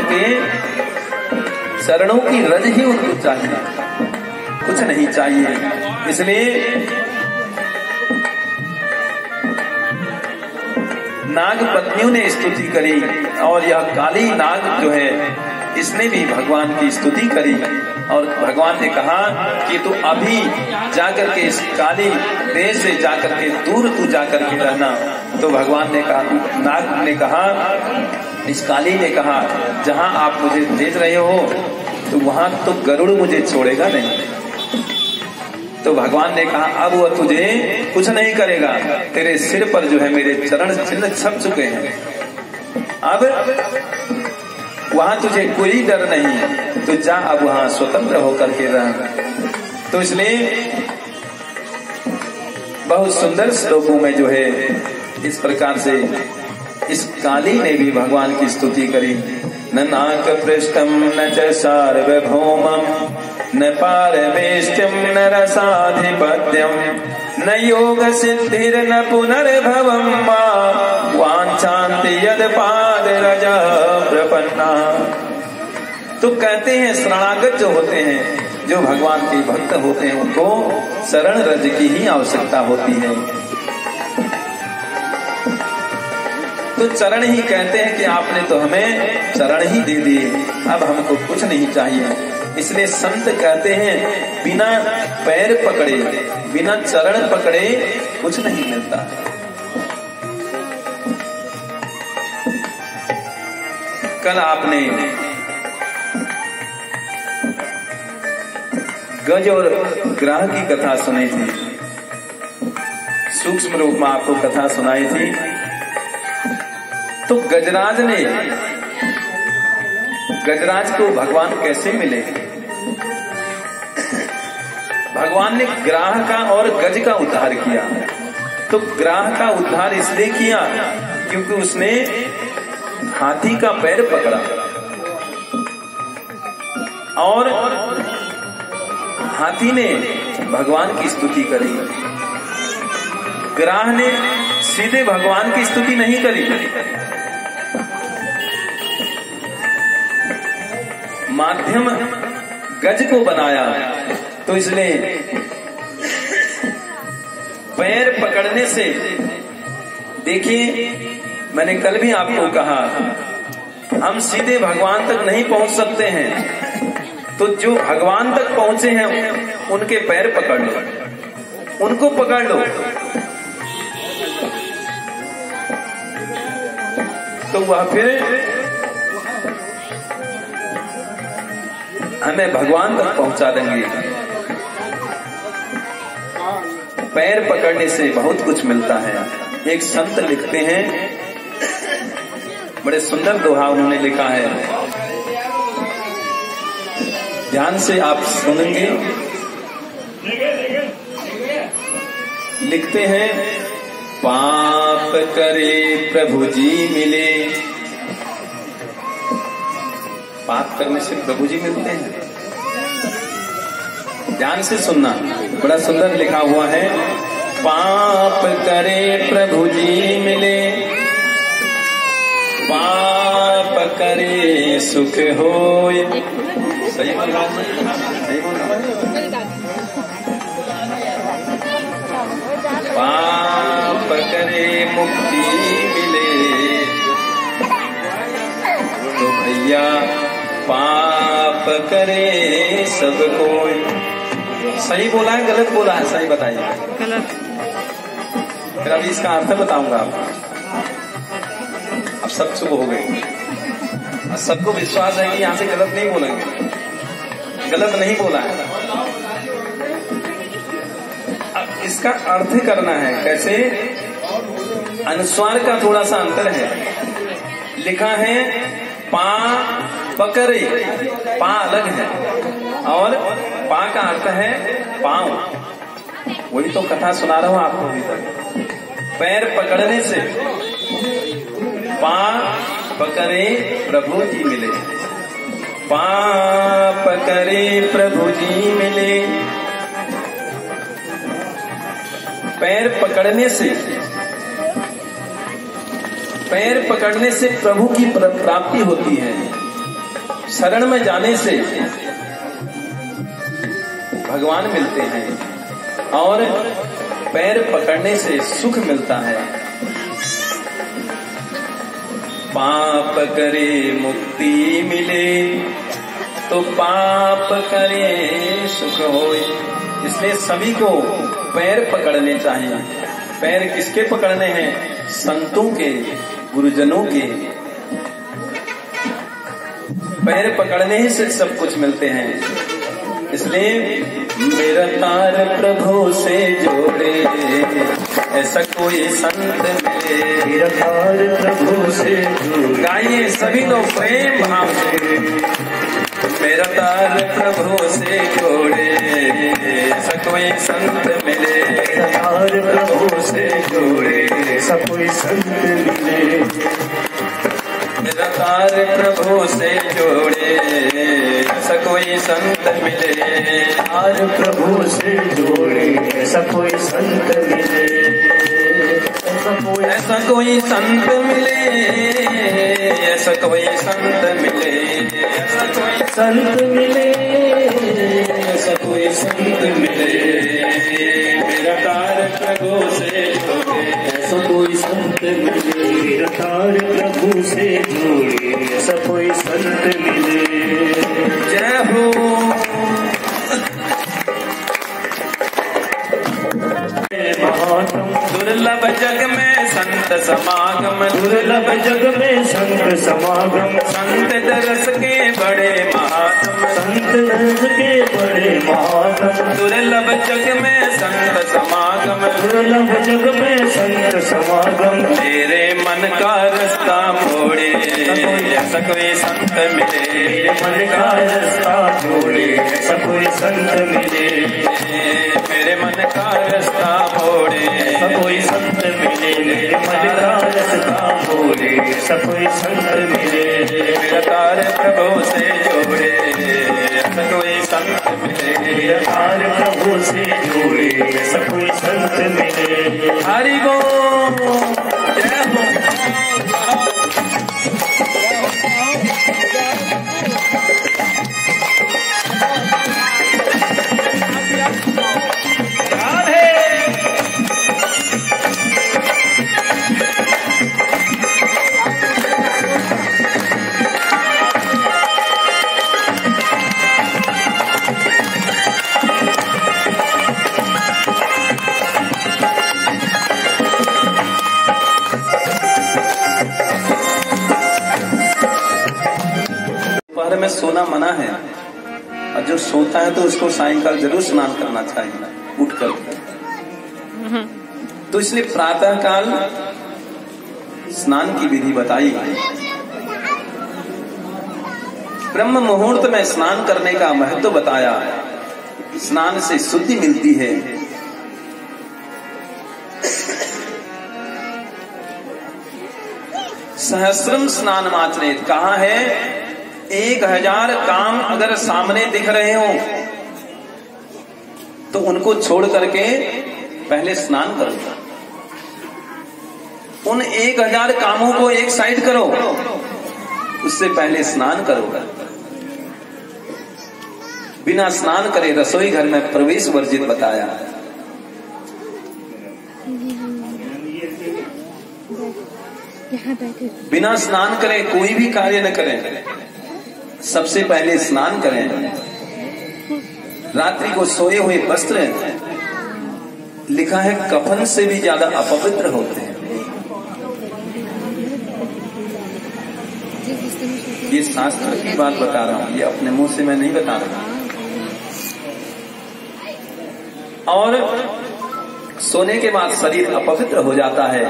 के चरणों की रज ही उनको चाहिए, कुछ नहीं चाहिए। इसलिए नाग पत्नियों ने स्तुति करी और यह काली नाग जो है इसने भी भगवान की स्तुति करी। और भगवान ने कहा कि तू अभी जाकर के इस काली देश से जाकर के दूर तू जाकर के रहना। तो भगवान ने कहा, नाग ने कहा, इस काली ने कहा, जहां आप मुझे भेज रहे हो तो वहां तो गरुड़ मुझे छोड़ेगा नहीं। तो भगवान ने कहा अब वह तुझे कुछ नहीं करेगा, तेरे सिर पर जो है मेरे चरण चिन्ह छप चुके हैं, अब वहां तुझे कोई डर नहीं, तो जा अब वहां स्वतंत्र होकर के रह। तो इसलिए बहुत सुंदर श्लोकों में जो है इस प्रकार से इस काली ने भी भगवान की स्तुति करी। न नाक पृष्ठम न च सार्वभौमम न पारमेष्टम न रसाधिपत्यम न योग सिद्धिर न पुनर्भवम वांछान्ति यद पाद रजा प्रपन्ना। तो कहते हैं शरणागत जो होते हैं, जो भगवान के भक्त होते हैं, उनको शरण रज की ही आवश्यकता होती है। तो चरण ही कहते हैं कि आपने तो हमें चरण ही दे दिए, अब हमको कुछ नहीं चाहिए। इसलिए संत कहते हैं बिना पैर पकड़े, बिना चरण पकड़े कुछ नहीं मिलता। कल आपने गज और ग्राह की कथा सुनी थी, सूक्ष्म रूप में आपको कथा सुनाई थी। तो गजराज को भगवान कैसे मिले? भगवान ने ग्राह का और गज का उद्धार किया। तो ग्राह का उद्धार इसलिए किया क्योंकि उसने हाथी का पैर पकड़ा और हाथी ने भगवान की स्तुति करी। ग्राह ने सीधे भगवान की स्तुति नहीं करी, माध्यम गज को बनाया। तो इसलिए पैर पकड़ने से, देखिए मैंने कल भी आपको कहा, हम सीधे भगवान तक नहीं पहुंच सकते हैं। तो जो भगवान तक पहुंचे हैं उनके पैर पकड़ लो, उनको पकड़ लो, तो वह फिर हमें भगवान तक पहुंचा देंगे। पैर पकड़ने से बहुत कुछ मिलता है। एक संत लिखते हैं, बड़े सुंदर दोहा उन्होंने लिखा है, ध्यान से आप सुनेंगे। लिखते हैं, पाप करे प्रभु जी मिले। पाप करने से प्रभु जी मिलते हैं। ध्यान से सुनना, बड़ा सुंदर लिखा हुआ है, पाप करे प्रभु जी मिले, पाप करे सुख होय। सही बोल रहा है, सही बोल रहा है। पाप करे मुक्ति मिले, तो भैया पाप करे सब कोई। सही बोला है गलत बोला है? सही बताइए। गलत। फिर अभी इसका अर्थ बताऊंगा आपको। अब सब चुप हो गए, सबको विश्वास है कि यहाँ से गलत नहीं बोलेंगे, गलत नहीं बोला है। अब इसका अर्थ करना है कैसे? अनुस्वार का थोड़ा सा अंतर है। लिखा है पा पकड़े, पा अलग है और पा का अर्थ है पांव। वही तो कथा सुना रहा हूं आपको अभी तक। पैर पकड़ने से पा पकड़े प्रभु जी मिले, पा पकड़े प्रभु जी मिले। पैर पकड़ने से, पैर पकड़ने से प्रभु की प्राप्ति होती है। शरण में जाने से भगवान मिलते हैं और पैर पकड़ने से सुख मिलता है। पाप करे मुक्ति मिले तो पाप करे सुख होए। इसलिए सभी को पैर पकड़ने चाहिए। पैर किसके पकड़ने हैं? संतों के, गुरुजनों के। पैर पकड़ने ही से सब कुछ मिलते हैं। इसलिए मेरा तार प्रभु से जोड़े, ऐसा कोई संत मिले। मेरा तार प्रभु से जोड़े, गाइए सभी लोग प्रेम भाव से। मेरा तार प्रभु से जोड़े, ऐसा कोई संत मिले। मेरा तार प्रभु से जोड़े, ऐसा कोई संत मिले। मेरा तार प्रभु से जोड़े, ऐसा कोई संत मिले। तार प्रभु से जोड़े, ऐसा कोई संत मिले। ऐसा कोई संत मिले, ऐसा कोई संत मिले। ऐसा कोई संत मिले, ऐसा कोई संत मिले। मेरा तार प्रभु से जोड़े, ऐसा कोई संत मिले। मेरा तार प्रभु से जोड़े, ऐसा कोई संत मिले। जय हो। दुर्लभ जग में संत समागम, दुर्लभ जग में संत समागम। संत दरस के बड़े महात्म, संत दरस के बड़े महात्म। दुर्लभ जग में संत समागम, दुर्लभ जग में संत समागम। तेरे मन का रास्ता मोड़े, ऐसा कोई संत मिले। मेरे मन का रास्ता मोड़े, ऐसा कोई संत मिले। मेरे मन का रास्ता मोड़े, ऐसा कोई संत मिले। मेरे मन का रास्ता मोड़े, ऐसा कोई संत मिले। मेरा तार प्रभु से जोड़े, ऐसा कोई संत मिले। मेरा तार प्रभु से जोड़े, ऐसा कोई संत मिले। हरि बोल, जय हो। दोपहर में सोना मना है, और जो सोता है तो उसको सायंकाल जरूर स्नान करना चाहिए उठकर। तो इसलिए प्रातः काल स्नान की विधि बताई। ब्रह्म मुहूर्त में स्नान करने का महत्व बताया। स्नान से शुद्धि मिलती है। सहस्रम स्नान माचरेत कहा है, 1000 काम अगर सामने दिख रहे हो तो उनको छोड़ करके पहले स्नान करो। उन 1000 कामों को एक साइड करो, उससे पहले स्नान करो। बिना स्नान करे रसोई घर में प्रवेश वर्जित बताया। बिना स्नान करे कोई भी कार्य न करें, सबसे पहले स्नान करें। रात्रि को सोए हुए वस्त्र लिखा है कफन से भी ज्यादा अपवित्र होते हैं। ये शास्त्र की बात बता रहा हूं, ये अपने मुंह से मैं नहीं बता रहा। और सोने के बाद शरीर अपवित्र हो जाता है,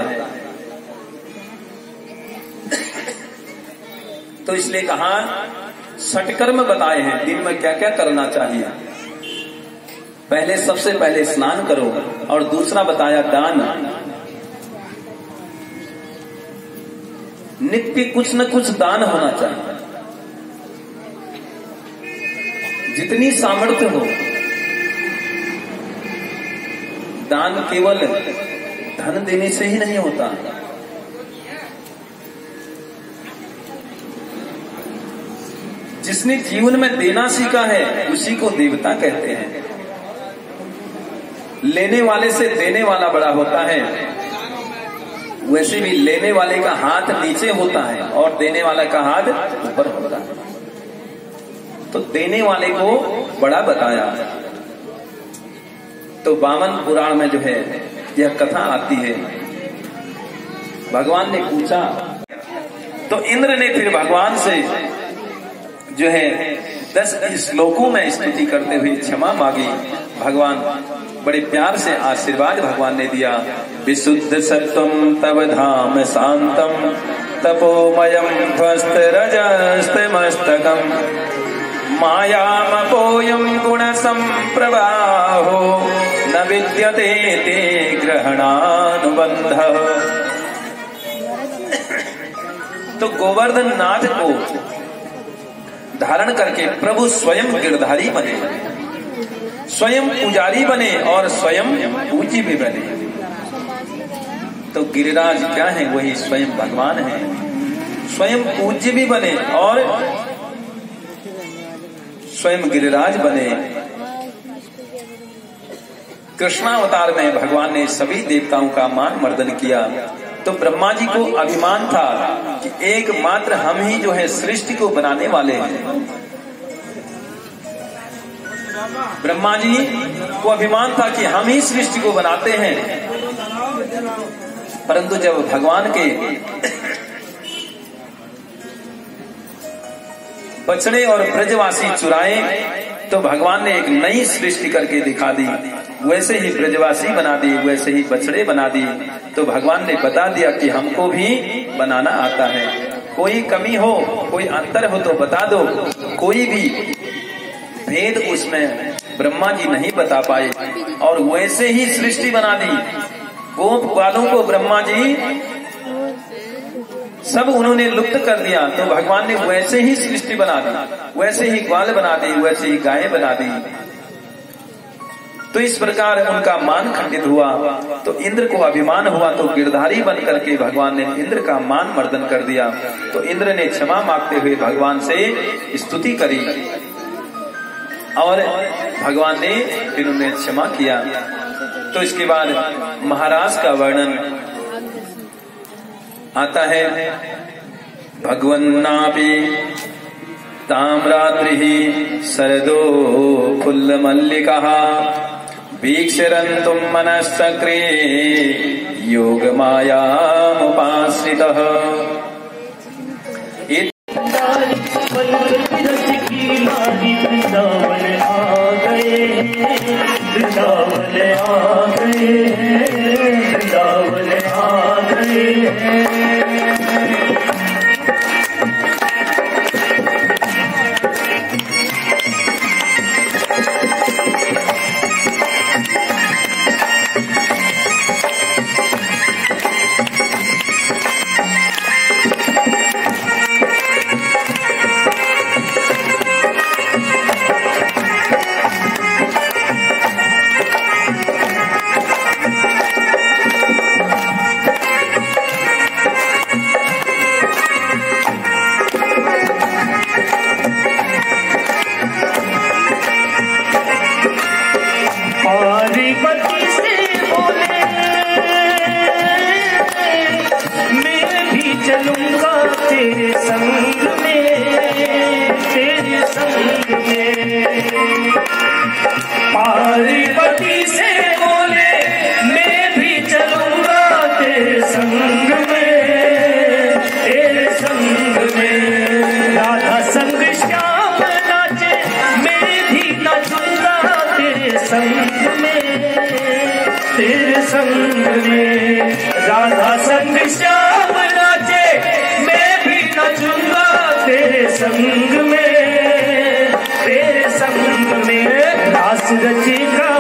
तो इसलिए कहा षटकर्म बताए हैं दिन में क्या क्या करना चाहिए। पहले सबसे पहले स्नान करो, और दूसरा बताया दान। नित्य कुछ न कुछ दान होना चाहिए, जितनी सामर्थ्य हो। दान केवल धन देने से ही नहीं होता, जिसने जीवन में देना सीखा है उसी को देवता कहते हैं। लेने वाले से देने वाला बड़ा होता है, वैसे भी लेने वाले का हाथ नीचे होता है और देने वाले का हाथ ऊपर होता है। तो देने वाले को बड़ा बताया। तो वामन पुराण में जो है यह कथा आती है। भगवान ने पूछा तो इंद्र ने फिर भगवान से जो है 10 श्लोकों में स्तुति करते हुए क्षमा मांगी। भगवान बड़े प्यार से आशीर्वाद भगवान ने दिया। विशुद्ध सत्वम तव धाम शांतम तपोमयम ध्वस्त रजस्तमस्तकम मायामपोयम गुण संप्रवाहो न विद्यते ते ग्रहणानुबंध। तो गोवर्धन नाथ को धारण करके प्रभु स्वयं गिरधारी बने, स्वयं पुजारी बने और स्वयं पूज्य भी बने। तो गिरिराज क्या है? वही स्वयं भगवान है। स्वयं पूज्य भी बने और स्वयं गिरिराज बने। कृष्णावतार में भगवान ने सभी देवताओं का मान मर्दन किया। तो ब्रह्मा जी को अभिमान था कि एकमात्र हम ही जो है सृष्टि को बनाने वाले हैं। ब्रह्मा जी को अभिमान था कि हम ही सृष्टि को बनाते हैं। परंतु जब भगवान के बछड़े और ब्रजवासी चुराए तो भगवान ने एक नई सृष्टि करके दिखा दी। वैसे ही ब्रजवासी बना दी, वैसे ही बछड़े बना दी। तो भगवान ने बता दिया कि हमको भी बनाना आता है। कोई कमी हो, कोई अंतर हो तो बता दो। कोई भी भेद उसमें ब्रह्मा जी नहीं बता पाए और वैसे ही सृष्टि बना दी। गोप ग्वालों को ब्रह्मा जी सब उन्होंने लुप्त कर दिया। तो भगवान ने वैसे ही सृष्टि बना दी, वैसे ही ग्वाल बना दी, वैसे ही गाय बना दी। तो इस प्रकार उनका मान खंडित हुआ। तो इंद्र को अभिमान हुआ तो गिरधारी बन करके भगवान ने इंद्र का मान मर्दन कर दिया। तो इंद्र ने क्षमा मांगते हुए भगवान से स्तुति करी और भगवान ने फिर उन्हें क्षमा किया। तो इसके बाद महाराज का वर्णन आता है। भगवन्नापि ताम्राद्रिः शरदो फुल्लमल्लिकः वीक्षरन्तुं मनश्चक्रे योगमायामुपाश्रितः। पार्वती से बोले मैं भी चलूंगा तेरे संग में, तेरे संग में। राधा संग श्याम नाचे मैं भी नाचूंगा तेरे संग में, तेरे संग में। राधा संग श्याम नाचे मैं भी नाचूंगा तेरे संग में, तेरे संग में। रास रचेगा